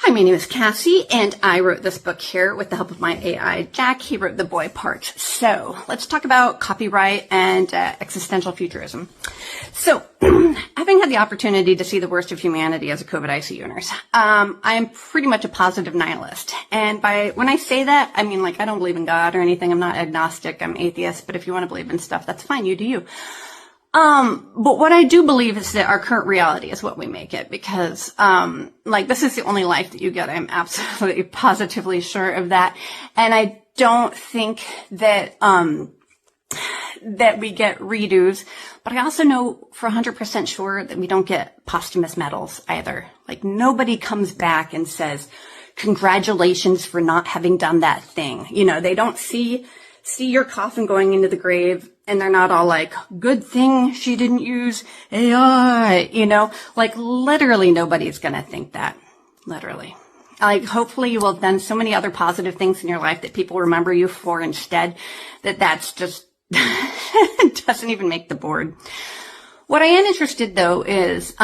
Hi, my name is Cassie, and I wrote this book here with the help of my AI, Jack. He wrote the boy part. So let's talk about copyright and existential futurism. So having had the opportunity to see the worst of humanity as a COVID ICU nurse, I am pretty much a positive nihilist. And when I say that, I mean, like, I don't believe in God or anything. I'm not agnostic. I'm atheist. But if you want to believe in stuff, that's fine. You do you. But what I do believe is that our current reality is what we make it, because, like, this is the only life that you get. I'm absolutely positively sure of that. And I don't think that, that we get redos, but I also know for 100% sure that we don't get posthumous medals either. Like, nobody comes back and says, congratulations for not having done that thing. You know, they don't see your coffin going into the grave, and they're not all like, good thing she didn't use AI, you know, like, literally nobody's gonna think that. Literally. Like, hopefully you will have done so many other positive things in your life that people remember you for instead, that's just, doesn't even make the board. What I am interested though is,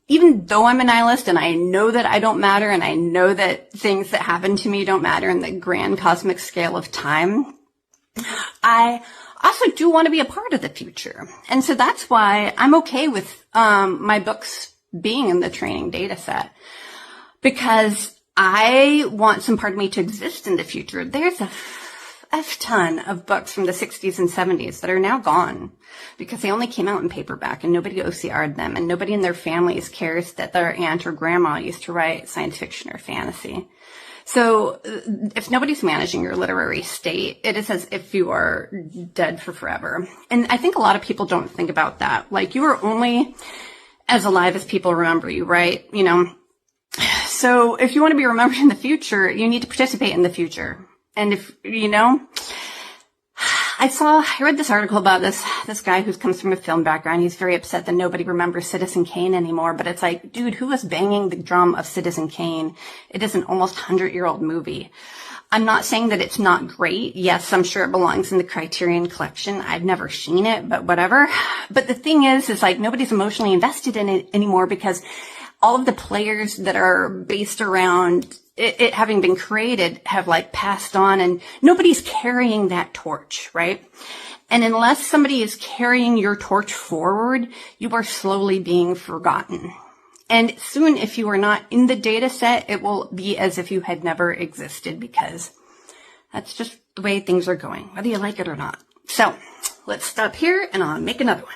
even though I'm a nihilist and I know that I don't matter and I know that things that happen to me don't matter in the grand cosmic scale of time, I also do want to be a part of the future. And so that's why I'm okay with my books being in the training data set, because I want some part of me to exist in the future. There's a F-ton of books from the 60s and 70s that are now gone because they only came out in paperback and nobody OCR'd them, and nobody in their families cares that their aunt or grandma used to write science fiction or fantasy. So if nobody's managing your literary state, it is as if you are dead for forever. And I think a lot of people don't think about that. Like, you are only as alive as people remember you, right? You know, so if you want to be remembered in the future, you need to participate in the future. And if, you know, I read this article about this guy who comes from a film background. He's very upset that nobody remembers Citizen Kane anymore. But it's like, dude, who was banging the drum of Citizen Kane? It is an almost 100-year-old movie. I'm not saying that it's not great. Yes, I'm sure it belongs in the Criterion collection. I've never seen it, but whatever. But the thing is like, nobody's emotionally invested in it anymore because all of the players that are based around it having been created have like passed on, and nobody's carrying that torch, right? And unless somebody is carrying your torch forward, you are slowly being forgotten. And soon, if you are not in the data set, it will be as if you had never existed, because that's just the way things are going, whether you like it or not. So let's stop here and I'll make another one.